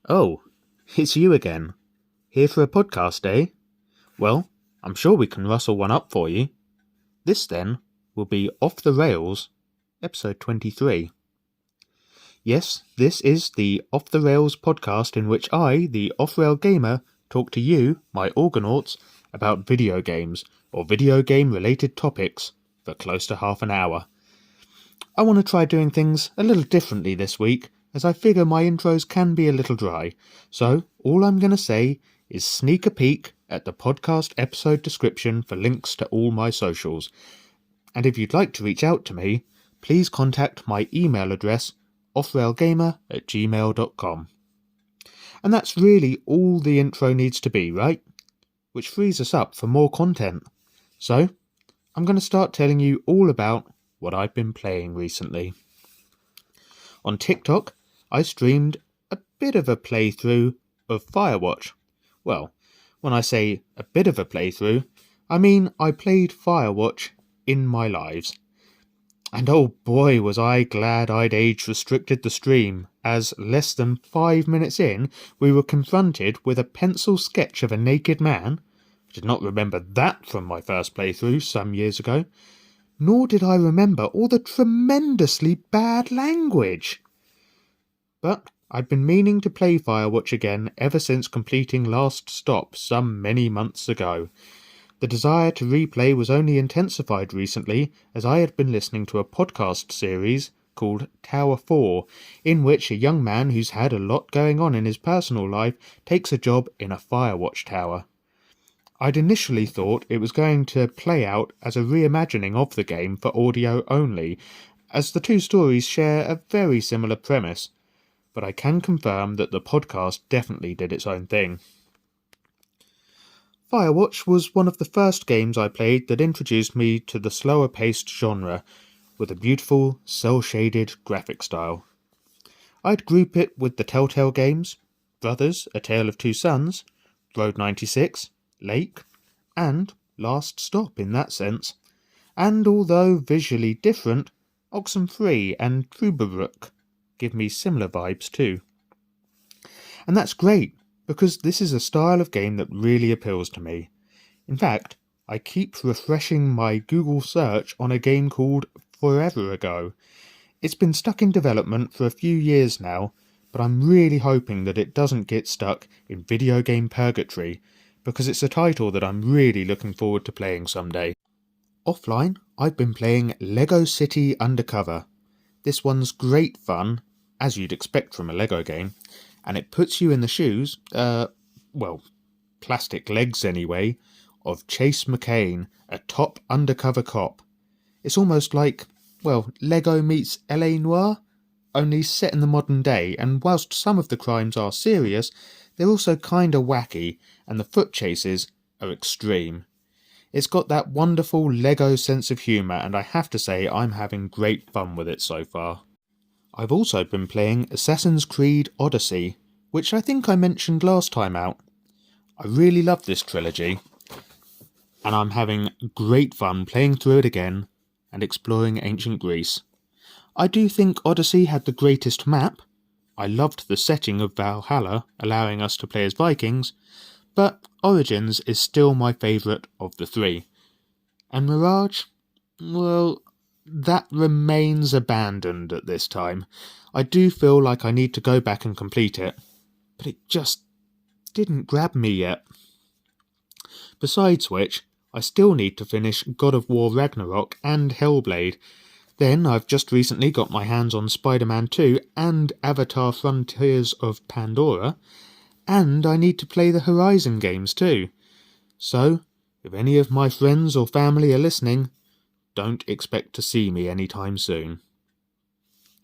Oh, it's you again. Here for a podcast, eh? Well, I'm sure we can rustle one up for you. This, then, will be Off the Rails, episode 23. Yes, this is the Off the Rails podcast in which I, the offrailgamer, talk to you, my Orgonauts, about video games or video game-related topics for close to half an hour. I want to try doing things a little differently this week, as I figure my intros can be a little dry, so all I'm going to say is sneak a peek at the podcast episode description for links to all my socials. And if you'd like to reach out to me, please contact my email address, offrailgamer@gmail.com. And that's really all the intro needs to be, right? Which frees us up for more content. So, I'm going to start telling you all about what I've been playing recently. On TikTok, I streamed a bit of a playthrough of Firewatch. Well, when I say a bit of a playthrough, I mean I played Firewatch in my lives. And oh boy was I glad I'd age-restricted the stream, as less than 5 minutes in, we were confronted with a pencil sketch of a naked man. I did not remember that from my first playthrough some years ago. Nor did I remember all the tremendously bad language. But I'd been meaning to play Firewatch again ever since completing Last Stop some many months ago. The desire to replay was only intensified recently as I had been listening to a podcast series called Tower 4, in which a young man who's had a lot going on in his personal life takes a job in a Firewatch tower. I'd initially thought it was going to play out as a reimagining of the game for audio only, as the two stories share a very similar premise, but I can confirm that the podcast definitely did its own thing. Firewatch was one of the first games I played that introduced me to the slower-paced genre, with a beautiful, cel-shaded graphic style. I'd group it with the Telltale games, Brothers, A Tale of Two Sons, Road 96, Lake, and Last Stop in that sense, and although visually different, Oxenfree and Truberbrook give me similar vibes too. And that's great, because this is a style of game that really appeals to me. In fact, I keep refreshing my Google search on a game called Forever Ago. It's been stuck in development for a few years now, but I'm really hoping that it doesn't get stuck in video game purgatory, because it's a title that I'm really looking forward to playing someday. Offline, I've been playing Lego City Undercover. This one's great fun, as you'd expect from a Lego game, and it puts you in the shoes, plastic legs anyway, of Chase McCain, a top undercover cop. It's almost like, Lego meets LA Noire, only set in the modern day, and whilst some of the crimes are serious, they're also kinda wacky, and the foot chases are extreme. It's got that wonderful Lego sense of humour, and I have to say I'm having great fun with it so far. I've also been playing Assassin's Creed Odyssey, which I think I mentioned last time out. I really love this trilogy, and I'm having great fun playing through it again and exploring ancient Greece. I do think Odyssey had the greatest map. I loved the setting of Valhalla, allowing us to play as Vikings, but Origins is still my favourite of the three. And Mirage? Well, that remains abandoned at this time. I do feel like I need to go back and complete it, but it just didn't grab me yet. Besides which, I still need to finish God of War Ragnarok and Hellblade. Then I've just recently got my hands on Spider-Man 2 and Avatar Frontiers of Pandora, and I need to play the Horizon games too. So, if any of my friends or family are listening, don't expect to see me anytime soon.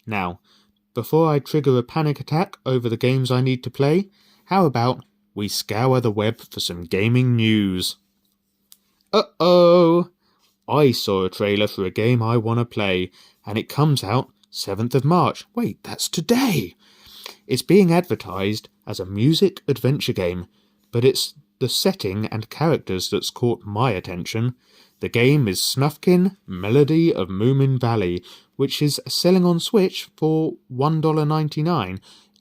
Now, before I trigger a panic attack over the games I need to play, how about we scour the web for some gaming news? Uh-oh! I saw a trailer for a game I want to play, and it comes out 7th of March. Wait, that's today! It's being advertised as a music adventure game, but it's the setting and characters that's caught my attention. The game is Snufkin Melody of Moomin Valley, which is selling on Switch for $1.99.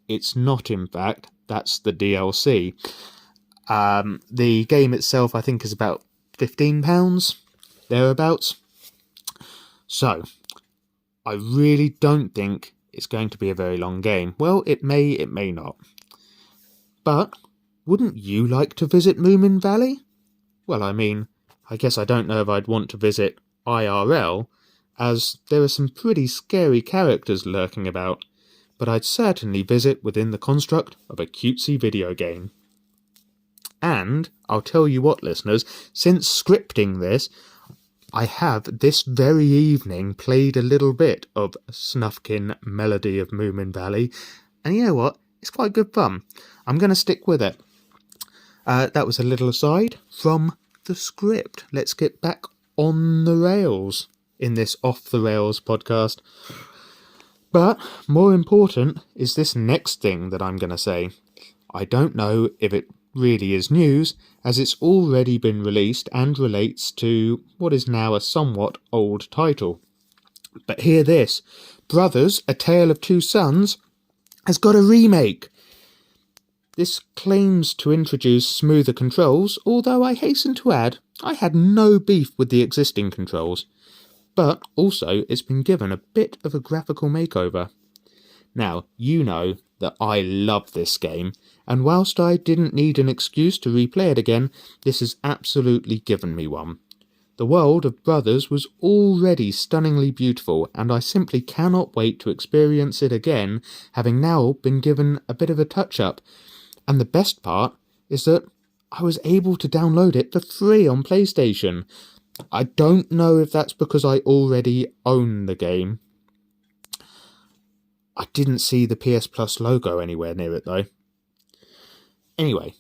It's not, in fact, That's the DLC. The game itself, I think, is about £15, thereabouts. So, I really don't think it's going to be a very long game. Well, it may not. But, wouldn't you like to visit Moomin Valley? Well, I mean, I guess I don't know if I'd want to visit IRL, as there are some pretty scary characters lurking about, but I'd certainly visit within the construct of a cutesy video game. And, I'll tell you what, listeners, since scripting this, I have this very evening played a little bit of Snufkin Melody of Moomin Valley, and you know what? It's quite good fun. I'm going to stick with it. That was a little aside from the script. Let's get back on the rails in this Off the Rails podcast. But more important is this next thing that I'm going to say. I don't know if it really is news, as it's already been released and relates to what is now a somewhat old title. But hear this. Brothers, A Tale of Two Sons has got a remake. This claims to introduce smoother controls, although I hasten to add, I had no beef with the existing controls. But also, it's been given a bit of a graphical makeover. Now, you know that I love this game, and whilst I didn't need an excuse to replay it again, this has absolutely given me one. The world of Brothers was already stunningly beautiful, and I simply cannot wait to experience it again, having now been given a bit of a touch-up. And the best part is that I was able to download it for free on PlayStation. I don't know if that's because I already own the game. I didn't see the PS Plus logo anywhere near it though. Anyway,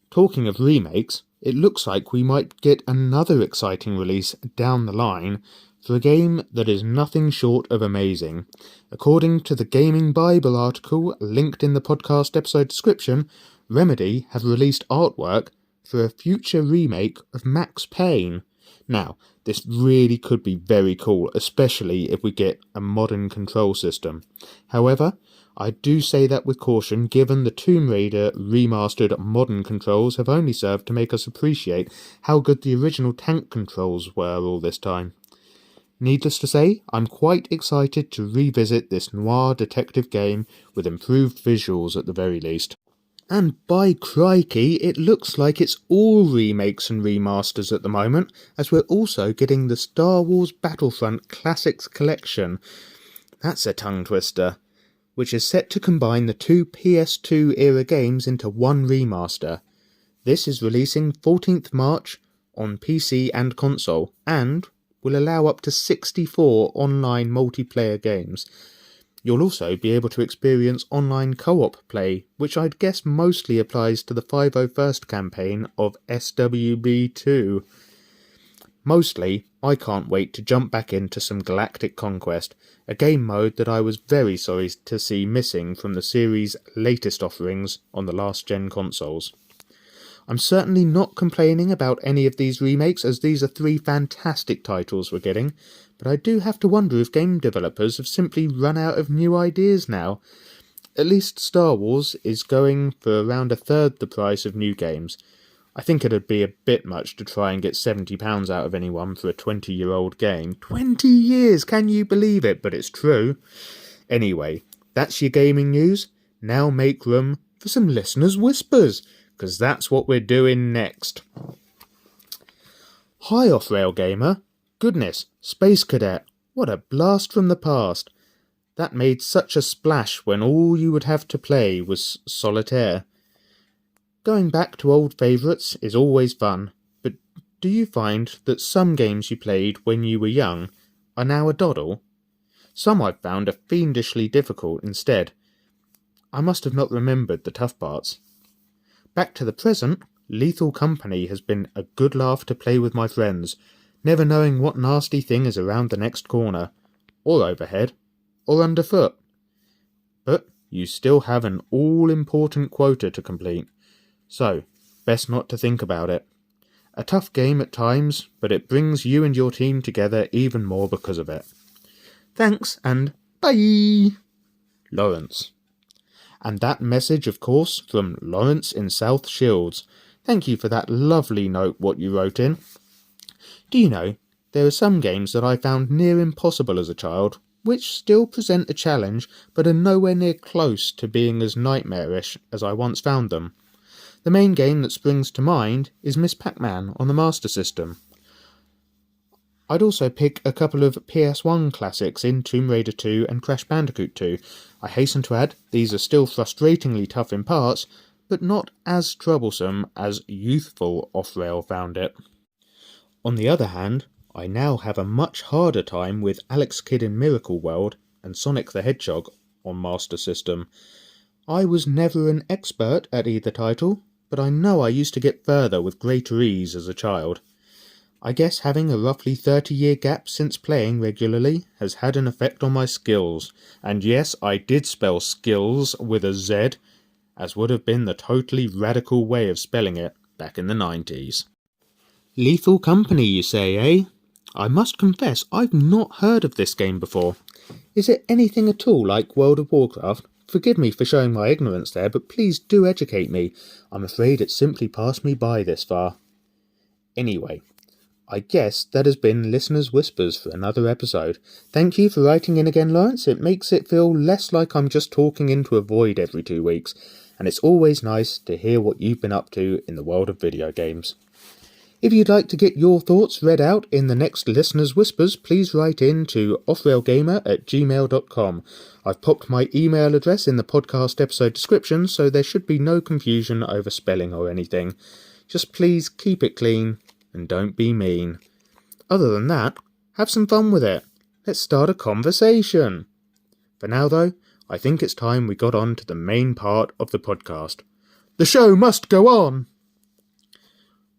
talking of remakes, it looks like we might get another exciting release down the line for a game that is nothing short of amazing. According to the Gaming Bible article linked in the podcast episode description, Remedy have released artwork for a future remake of Max Payne. Now, this really could be very cool, especially if we get a modern control system. However, I do say that with caution, given the Tomb Raider remastered modern controls have only served to make us appreciate how good the original tank controls were all this time. Needless to say, I'm quite excited to revisit this noir detective game with improved visuals at the very least. And by crikey, it looks like it's all remakes and remasters at the moment, as we're also getting the Star Wars Battlefront Classics Collection. That's a tongue twister. Which is set to combine the two PS2 era games into one remaster. This is releasing 14th March on PC and console, and will allow up to 64 online multiplayer games. You'll also be able to experience online co-op play, which I'd guess mostly applies to the 501st campaign of SWB2. Mostly, I can't wait to jump back into some Galactic Conquest, a game mode that I was very sorry to see missing from the series' latest offerings on the last-gen consoles. I'm certainly not complaining about any of these remakes, as these are three fantastic titles we're getting, but I do have to wonder if game developers have simply run out of new ideas now. At least Star Wars is going for around a third the price of new games. I think it'd be a bit much to try and get £70 out of anyone for a 20-year-old game. 20 years, can you believe it? But it's true. Anyway, that's your gaming news. Now make room for some listeners' whispers, because that's what we're doing next. Hi offrailgamer. Goodness, Space Cadet, what a blast from the past. That made such a splash when all you would have to play was Solitaire. Going back to old favourites is always fun, but do you find that some games you played when you were young are now a doddle? Some I've found are fiendishly difficult instead. I must have not remembered the tough parts. Back to the present, Lethal Company has been a good laugh to play with my friends, never knowing what nasty thing is around the next corner, or overhead, or underfoot. But you still have an all-important quota to complete. So, best not to think about it. A tough game at times, but it brings you and your team together even more because of it. Thanks, and bye! Lawrence. And that message, of course, from Lawrence in South Shields. Thank you for that lovely note what you wrote in. Do you know, there are some games that I found near impossible as a child, which still present a challenge, but are nowhere near close to being as nightmarish as I once found them. The main game that springs to mind is Miss Pac-Man on the Master System. I'd also pick a couple of PS1 classics in Tomb Raider 2 and Crash Bandicoot 2. I hasten to add, these are still frustratingly tough in parts, but not as troublesome as youthful Off-Rail found it. On the other hand, I now have a much harder time with Alex Kidd in Miracle World and Sonic the Hedgehog on Master System. I was never an expert at either title, but I know I used to get further with greater ease as a child. I guess having a roughly 30-year gap since playing regularly has had an effect on my skills, and yes, I did spell skills with a Z, as would have been the totally radical way of spelling it back in the 90s. Lethal Company, you say, eh? I must confess I've not heard of this game before. Is it anything at all like World of Warcraft? Forgive me for showing my ignorance there, but please do educate me. I'm afraid it's simply passed me by this far. Anyway, I guess that has been Listener's Whispers for another episode. Thank you for writing in again, Lawrence. It makes it feel less like I'm just talking into a void every 2 weeks, and it's always nice to hear what you've been up to in the world of video games. If you'd like to get your thoughts read out in the next Listener's Whispers, please write in to offrailgamer@gmail.com. I've popped my email address in the podcast episode description, so there should be no confusion over spelling or anything. Just please keep it clean and don't be mean. Other than that, have some fun with it. Let's start a conversation. For now though, I think it's time we got on to the main part of the podcast. The show must go on!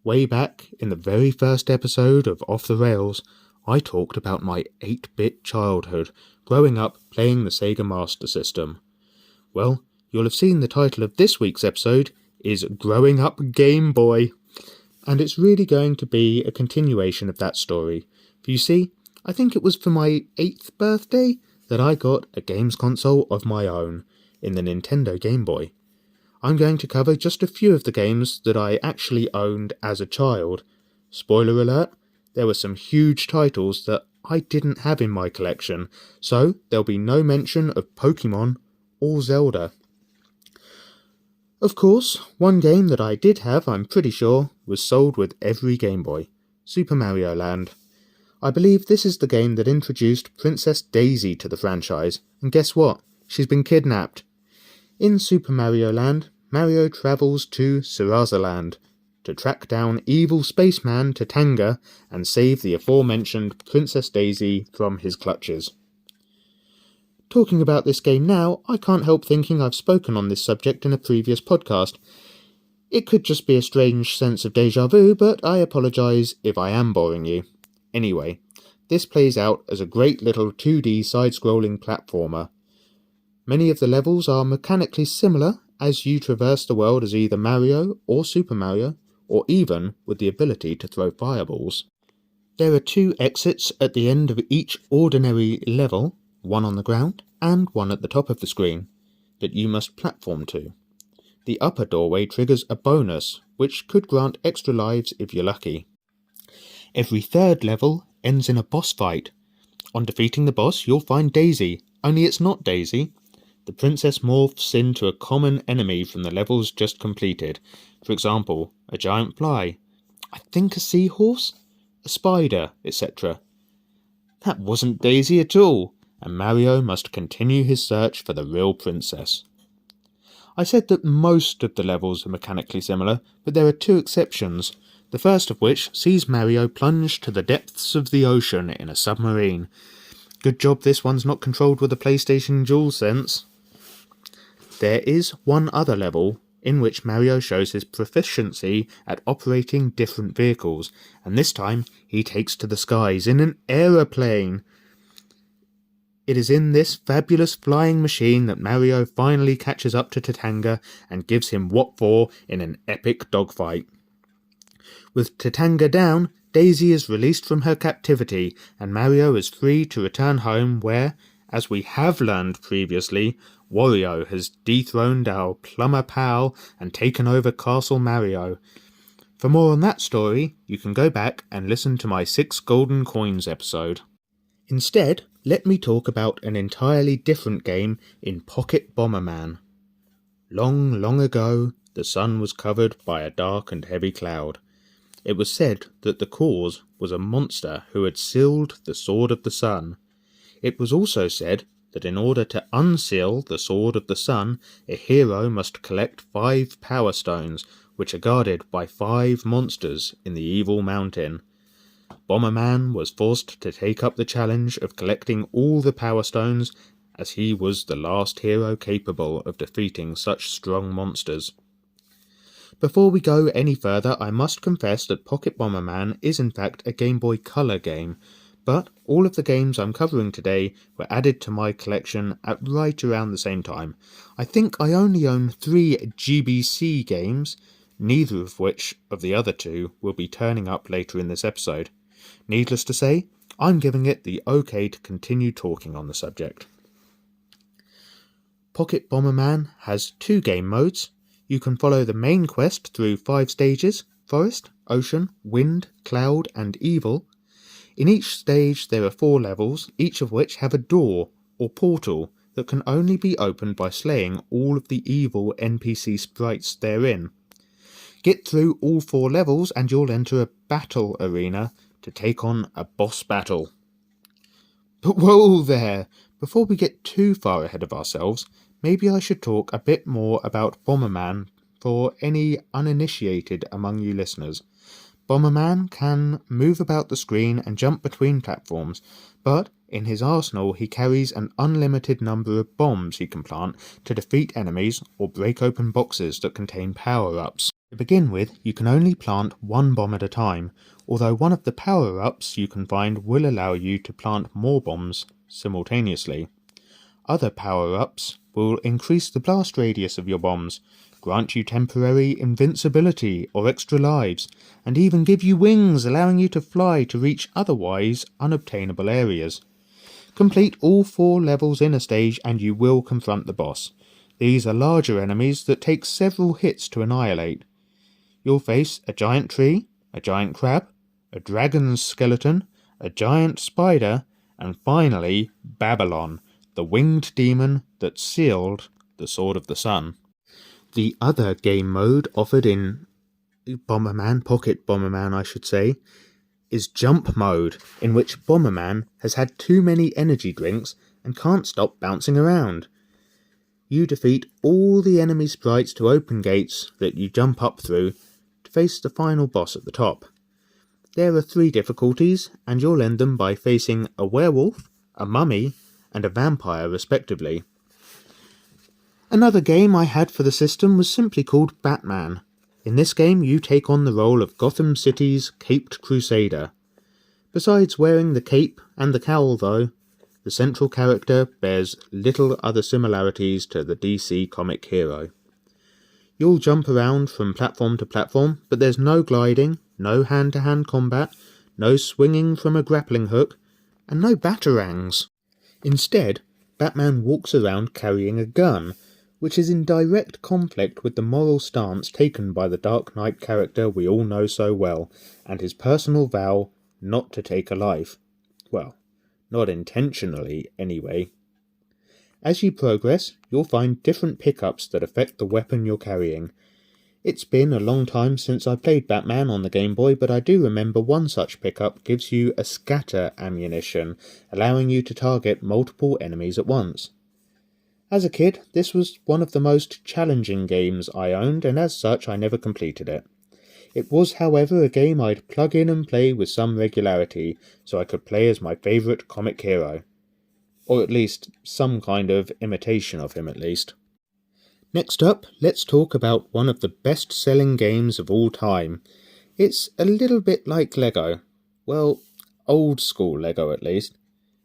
Way back in the very first episode of Off the Rails, I talked about my 8-bit childhood, growing up playing the Sega Master System. Well, you'll have seen the title of this week's episode is Growing Up Game Boy. And it's really going to be a continuation of that story. For you see, I think it was for my 8th birthday that I got a games console of my own in the Nintendo Game Boy. I'm going to cover just a few of the games that I actually owned as a child. Spoiler alert, there were some huge titles that I didn't have in my collection, so there'll be no mention of Pokemon or Zelda. Of course, one game that I did have, I'm pretty sure, was sold with every Game Boy, Super Mario Land. I believe this is the game that introduced Princess Daisy to the franchise, and guess what? She's been kidnapped. In Super Mario Land, Mario travels to Sarasaland to track down evil spaceman Tatanga and save the aforementioned Princess Daisy from his clutches. Talking about this game now, I can't help thinking I've spoken on this subject in a previous podcast. It could just be a strange sense of déjà vu, but I apologise if I am boring you. Anyway, this plays out as a great little 2D side-scrolling platformer. Many of the levels are mechanically similar as you traverse the world as either Mario or Super Mario, or even with the ability to throw fireballs. There are 2 exits at the end of each ordinary level, one on the ground and one at the top of the screen, that you must platform to. The upper doorway triggers a bonus, which could grant extra lives if you're lucky. Every 3rd level ends in a boss fight. On defeating the boss, you'll find Daisy, only it's not Daisy. The princess morphs into a common enemy from the levels just completed. For example, a giant fly, I think a seahorse, a spider, etc. That wasn't Daisy at all, and Mario must continue his search for the real princess. I said that most of the levels are mechanically similar, but there are 2 exceptions, the first of which sees Mario plunge to the depths of the ocean in a submarine. Good job this one's not controlled with a PlayStation DualSense. There is one other level in which Mario shows his proficiency at operating different vehicles, and this time he takes to the skies in an aeroplane. It is in this fabulous flying machine that Mario finally catches up to Tatanga and gives him what for in an epic dogfight. With Tatanga down, Daisy is released from her captivity, and Mario is free to return home where, as we have learned previously, Wario has dethroned our plumber pal and taken over Castle Mario. For more on that story, you can go back and listen to my 6 Golden Coins episode. Instead, let me talk about an entirely different game in Pocket Bomberman. Long, long ago, the sun was covered by a dark and heavy cloud. It was said that the cause was a monster who had sealed the Sword of the Sun. It was also said that in order to unseal the Sword of the Sun, a hero must collect 5 Power Stones, which are guarded by 5 monsters in the Evil Mountain. Bomberman was forced to take up the challenge of collecting all the Power Stones, as he was the last hero capable of defeating such strong monsters. Before we go any further, I must confess that Pocket Bomberman is in fact a Game Boy Color game, but all of the games I'm covering today were added to my collection at right around the same time. I think I only own 3 GBC games, neither of which of the other 2 will be turning up later in this episode. Needless to say, I'm giving it the OK to continue talking on the subject. Pocket Bomberman has 2 game modes. You can follow the main quest through 5 stages: Forest, Ocean, Wind, Cloud and Evil. In each stage there are 4 levels, each of which have a door or portal that can only be opened by slaying all of the evil NPC sprites therein. Get through all 4 levels and you'll enter a battle arena to take on a boss battle. But whoa there! Before we get too far ahead of ourselves, maybe I should talk a bit more about Bomberman for any uninitiated among you listeners. Bomberman can move about the screen and jump between platforms, but in his arsenal he carries an unlimited number of bombs he can plant to defeat enemies or break open boxes that contain power-ups. To begin with, you can only plant 1 bomb at a time, although one of the power-ups you can find will allow you to plant more bombs simultaneously. Other power-ups will increase the blast radius of your bombs, grant you temporary invincibility or extra lives, and even give you wings, allowing you to fly to reach otherwise unobtainable areas. Complete all 4 levels in a stage and you will confront the boss. These are larger enemies that take several hits to annihilate. You'll face a giant tree, a giant crab, a dragon's skeleton, a giant spider, and finally Babylon, the winged demon that sealed the Sword of the Sun. The other game mode offered in Pocket Bomberman I should say, is Jump Mode, in which Bomberman has had too many energy drinks and can't stop bouncing around. You defeat all the enemy sprites to open gates that you jump up through to face the final boss at the top. There are 3 difficulties, and you'll end them by facing a werewolf, a mummy, and a vampire respectively. Another game I had for the system was simply called Batman. In this game you take on the role of Gotham City's caped crusader. Besides wearing the cape and the cowl though, the central character bears little other similarities to the DC comic hero. You'll jump around from platform to platform, but there's no gliding, no hand-to-hand combat, no swinging from a grappling hook, and no batarangs. Instead, Batman walks around carrying a gun, which is in direct conflict with the moral stance taken by the Dark Knight character we all know so well, and his personal vow not to take a life. Well, not intentionally, anyway. As you progress, you'll find different pickups that affect the weapon you're carrying. It's been a long time since I played Batman on the Game Boy, but I do remember one such pickup gives you a scatter ammunition, allowing you to target multiple enemies at once. As a kid, this was one of the most challenging games I owned, and as such I never completed it. It was, however, a game I'd plug in and play with some regularity, so I could play as my favourite comic hero. Or at least, some kind of imitation of him at least. Next up, let's talk about one of the best-selling games of all time. It's a little bit like Lego. Well, old-school Lego at least.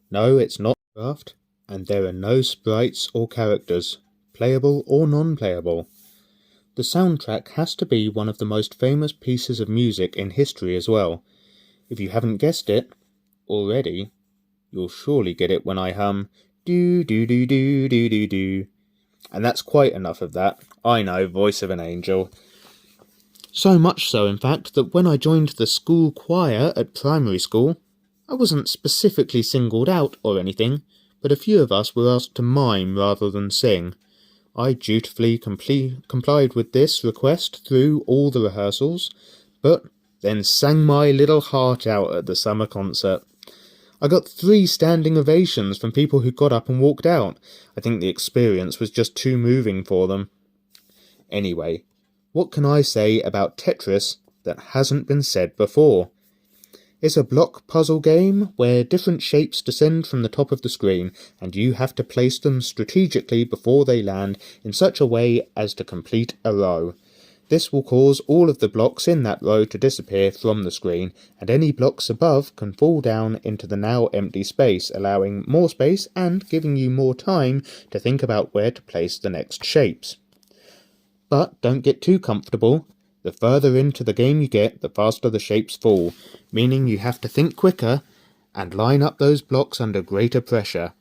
No, it's not Minecraft, and there are no sprites or characters, playable or non-playable. The soundtrack has to be one of the most famous pieces of music in history as well. If you haven't guessed it already, you'll surely get it when I hum do do do do do do do. And that's quite enough of that. I know, voice of an angel. So much so, in fact, that when I joined the school choir at primary school, I wasn't specifically singled out or anything, but a few of us were asked to mime rather than sing. I dutifully complied with this request through all the rehearsals, but then sang my little heart out at the summer concert. I got 3 standing ovations from people who got up and walked out. I think the experience was just too moving for them. Anyway, what can I say about Tetris that hasn't been said before? It's a block puzzle game where different shapes descend from the top of the screen, and you have to place them strategically before they land in such a way as to complete a row. This will cause all of the blocks in that row to disappear from the screen, and any blocks above can fall down into the now empty space, allowing more space and giving you more time to think about where to place the next shapes. But don't get too comfortable. The further into the game you get, the faster the shapes fall, meaning you have to think quicker and line up those blocks under greater pressure.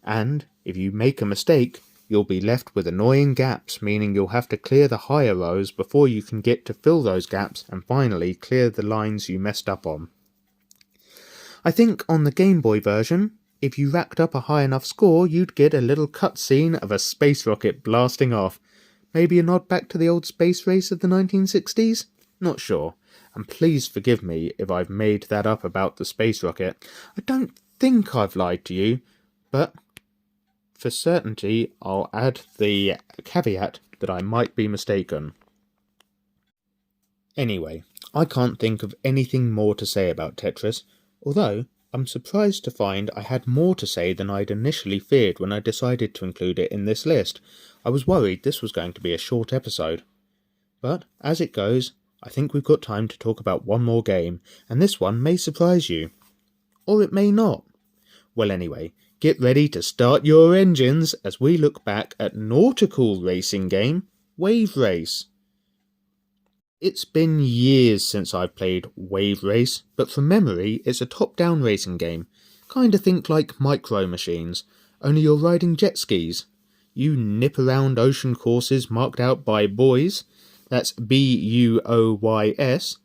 And if you make a mistake, you'll be left with annoying gaps, meaning you'll have to clear the higher rows before you can get to fill those gaps and finally clear the lines you messed up on. I think on the Gameboy version, if you racked up a high enough score, you'd get a little cutscene of a space rocket blasting off. Maybe a nod back to the old space race of the 1960s? Not sure, and please forgive me if I've made that up about the space rocket. I don't think I've lied to you, but for certainty, I'll add the caveat that I might be mistaken. Anyway, I can't think of anything more to say about Tetris, although I'm surprised to find I had more to say than I'd initially feared when I decided to include it in this list. I was worried this was going to be a short episode. But, as it goes, I think we've got time to talk about one more game, and this one may surprise you. Or it may not. Well anyway, get ready to start your engines as we look back at nautical racing game, Wave Race. It's been years since I've played Wave Race, but from memory it's a top-down racing game. Kinda think like Micro Machines, only you're riding jet skis. You nip around ocean courses marked out by buoys, that's B-U-O-Y-S,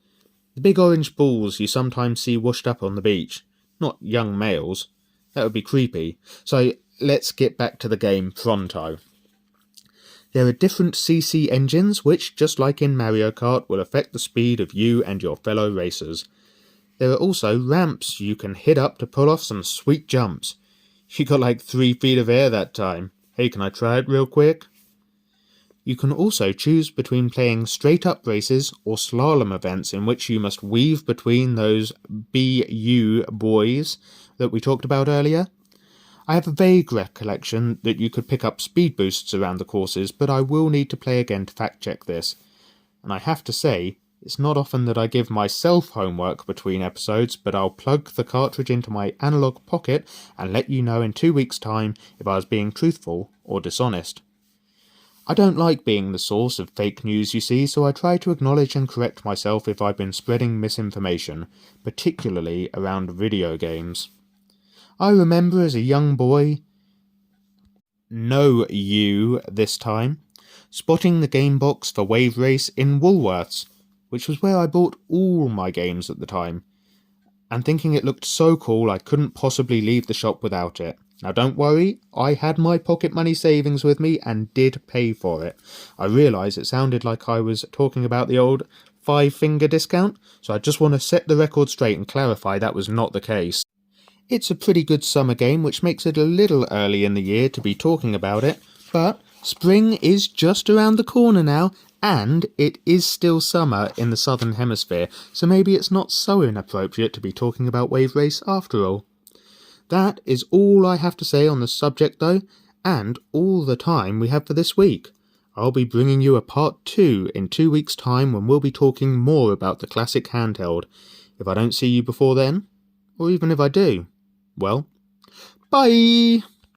the big orange balls you sometimes see washed up on the beach. Not young males. That would be creepy. So let's get back to the game pronto. There are different CC engines which, just like in Mario Kart, will affect the speed of you and your fellow racers. There are also ramps you can hit up to pull off some sweet jumps. You got like 3 feet of air that time. Hey, can I try it real quick? You can also choose between playing straight-up races or slalom events in which you must weave between those BU buoys that we talked about earlier. I have a vague recollection that you could pick up speed boosts around the courses, but I will need to play again to fact-check this. And I have to say, it's not often that I give myself homework between episodes, but I'll plug the cartridge into my analog pocket and let you know in 2 weeks' time if I was being truthful or dishonest. I don't like being the source of fake news, you see, so I try to acknowledge and correct myself if I've been spreading misinformation, particularly around video games. I remember as a young boy, no you this time, spotting the game box for Wave Race in Woolworths, which was where I bought all my games at the time, and thinking it looked so cool I couldn't possibly leave the shop without it. Now don't worry, I had my pocket money savings with me and did pay for it. I realise it sounded like I was talking about the old 5-finger discount, so I just want to set the record straight and clarify that was not the case. It's a pretty good summer game, which makes it a little early in the year to be talking about it, but spring is just around the corner now, and it is still summer in the southern hemisphere, so maybe it's not so inappropriate to be talking about Wave Race after all. That is all I have to say on the subject though, and all the time we have for this week. I'll be bringing you a part 2 in 2 weeks' time when we'll be talking more about the classic handheld. If I don't see you before then, or even if I do, well, bye!